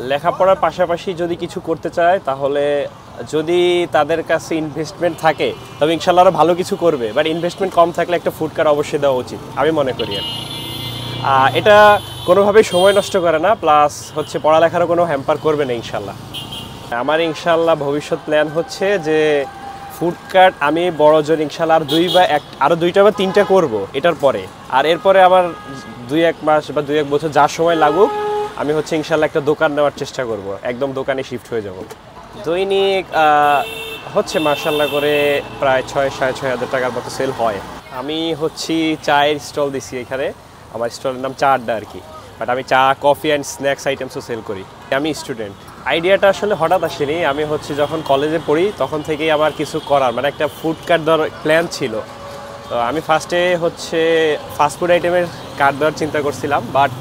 লেখাপড়ার পাশাপাশি যদি কিছু করতে চায় তাহলে যদি তাদের কাছে ইনভেস্টমেন্ট থাকে তবে ইনশাল্লাহ আরও ভালো কিছু করবে, বাট ইনভেস্টমেন্ট কম থাকলে একটা ফুড কার্ট অবশ্যই দেওয়া উচিত আমি মনে করি। এটা কোনোভাবেই সময় নষ্ট করে না, প্লাস হচ্ছে পড়ালেখারও কোনো হ্যাম্পার করবে না ইনশাল্লাহ। আমার ইনশাল্লাহ ভবিষ্যৎ প্ল্যান হচ্ছে যে ফুড কার্ট আমি বড় জোর ইনশাল্লাহ আরও দুইটা বা তিনটা করব এটার পরে, আর এরপরে আবার 2-1 মাস বা 2-1 বছর যা সময় লাগুক আমি হচ্ছে ইনশাল্লাহ একটা দোকান নেওয়ার চেষ্টা করব, একদম দোকানে শিফট হয়ে যাব। দৈনিক হচ্ছে মার্শাল্লাহ করে প্রায় 6-6.5 হাজার টাকার মতো সেল হয়। আমি হচ্ছি চায়ের স্টল দিছি এখানে, আমার স্টলের নাম চা আড্ডা আর কি, বাট আমি চা, কফি অ্যান্ড স্ন্যাক্স আইটেমসও সেল করি। আমি স্টুডেন্ট, আইডিয়াটা আসলে হঠাৎ আসেনি। আমি হচ্ছে যখন কলেজে পড়ি তখন থেকেই আমার কিছু করার মানে একটা ফুড কার্ট দেওয়ার প্ল্যান ছিল। তো আমি ফার্স্টে হচ্ছে ফাস্টফুড আইটেমের কার্ট দেওয়ার চিন্তা করছিলাম, বাট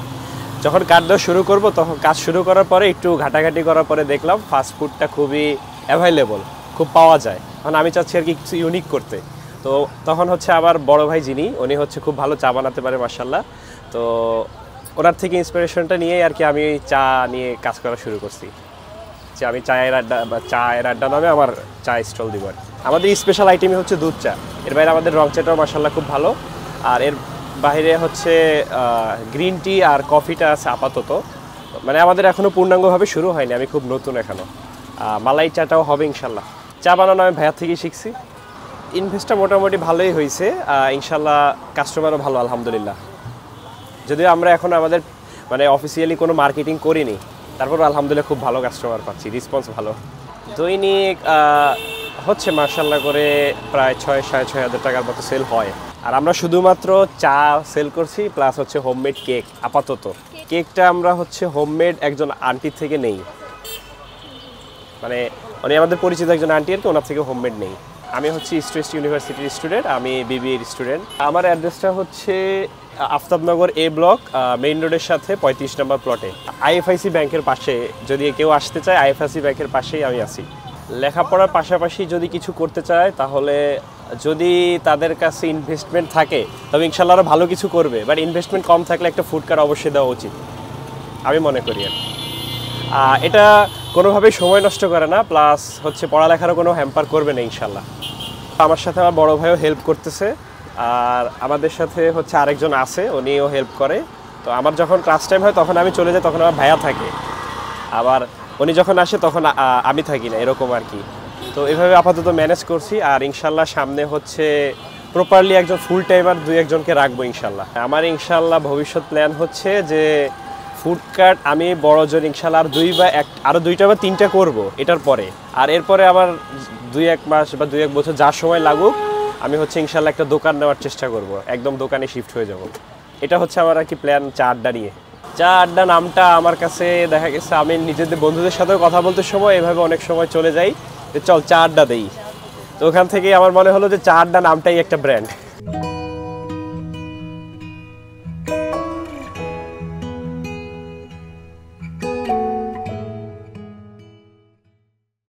যখন কার্ট দেওয়া শুরু করব তখন কাজ শুরু করার পরে একটু ঘাটাঘাটি করার পরে দেখলাম ফাস্টফুডটা খুবই অ্যাভেলেবল, খুব পাওয়া যায়। এখন আমি চাচ্ছি আর কি কিছু ইউনিক করতে। তো তখন হচ্ছে আমার বড় ভাই যিনি, উনি হচ্ছে খুব ভালো চা বানাতে পারে মাশাআল্লাহ। তো ওনার থেকে ইন্সপিরেশনটা নিয়ে আর কি আমি চা নিয়ে কাজ করা শুরু করছি, যে আমি চায়ের আড্ডা নামে আমার চা স্টল দিব আর কি। আমাদের স্পেশাল আইটেমই হচ্ছে দুধ চা, এর বাইরে আমাদের রং চাটাও মাশাআল্লাহ খুব ভালো, আর এর বাইরে হচ্ছে গ্রিন টি আর কফিটা আছে আপাতত, মানে আমাদের এখনও পূর্ণাঙ্গভাবে শুরু হয়নি, আমি খুব নতুন এখনও। মালাই চাটাও হবে ইনশাল্লাহ। চা বানানো আমি ভাইয়ার থেকেই শিখছি। ইনভেস্টটা মোটামুটি ভালোই হয়েছে ইনশাল্লাহ, কাস্টমারও ভালো আলহামদুলিল্লাহ। যদিও আমরা এখন আমাদের মানে অফিসিয়ালি কোনো মার্কেটিং করিনি, তারপর আলহামদুলিল্লাহ খুব ভালো কাস্টমার পাচ্ছি, রেসপন্স ভালো। দৈনিক হচ্ছে মার্শাল্লাহ করে প্রায় 6-6.5 হাজার টাকার মতো সেল হয়। আর আমরা শুধুমাত্র চা সেল করছি, প্লাস হচ্ছে হোমমেড কেক। আপাতত কেকটা আমরা হচ্ছে হোমমেড একজন আন্টির থেকে নেই, মানে উনি আমাদের পরিচিত একজন আন্টি আর কি, ওনার থেকে হোমমেড নেই। আমি হচ্ছে ইস্ট ওয়েস্ট ইউনিভার্সিটির স্টুডেন্ট, আমি বিবিএর স্টুডেন্ট। আমার অ্যাড্রেসটা হচ্ছে আফতাবনগর এ ব্লক, মেইন রোডের সাথে 35 নম্বর প্লটে, আইএফআইসি ব্যাংকের পাশে। যদি কেউ আসতে চায় আইএফআইসি ব্যাংকের পাশেই আমি আছি। লেখাপড়ার পাশাপাশি যদি কিছু করতে চায় তাহলে যদি তাদের কাছে ইনভেস্টমেন্ট থাকে তবে ইনশাল্লাহ আরও ভালো কিছু করবে, বাট ইনভেস্টমেন্ট কম থাকলে একটা ফুড কার্ট অবশ্যই দেওয়া উচিত আমি মনে করি। এটা কোনোভাবেই সময় নষ্ট করে না, প্লাস হচ্ছে পড়ালেখারও কোনো হ্যাম্পার করবে না ইনশাল্লাহ। আমার সাথে আমার বড় ভাইও হেল্প করতেছে, আর আমাদের সাথে হচ্ছে আরেকজন আছে, উনিও হেল্প করে। তো আমার যখন ক্লাস টাইম হয় তখন আমি চলে যাই, তখন আমার ভাইয়া থাকে, আবার উনি যখন আসে তখন আমি থাকি না, এরকম আর কি। তো এভাবে আপাতত ম্যানেজ করছি, আর ইনশাল্লাহ সামনে হচ্ছে প্রপারলি একজন ফুল টাইমার 2-1 জনকে রাখবো ইনশাল্লাহ। আমার ইনশাল্লাহ ভবিষ্যৎ প্ল্যান হচ্ছে যে ফুড কার্ট আমি বড় জোর ইনশাল্লাহ আরও 2টা বা 3টা করব এটার পরে, আর এরপরে আবার 2-1 মাস বা 2-1 বছর যা সময় লাগুক আমি হচ্ছে ইনশাল্লাহ একটা দোকান নেওয়ার চেষ্টা করব, একদম দোকানে শিফট হয়ে যাব। এটা হচ্ছে আমার আর কি প্ল্যান চা আড্ডা নিয়ে। চা আড্ডা নামটা আমার কাছে দেখা গেছে আমি নিজেদের বন্ধুদের সাথেও কথা বলতে সময় এভাবে অনেক সময় চলে যাই যে চল চা আড্ডা দেই, তো ওখান থেকেই আমার মনে হলো যে চা আড্ডা নামটাই একটা ব্র্যান্ড।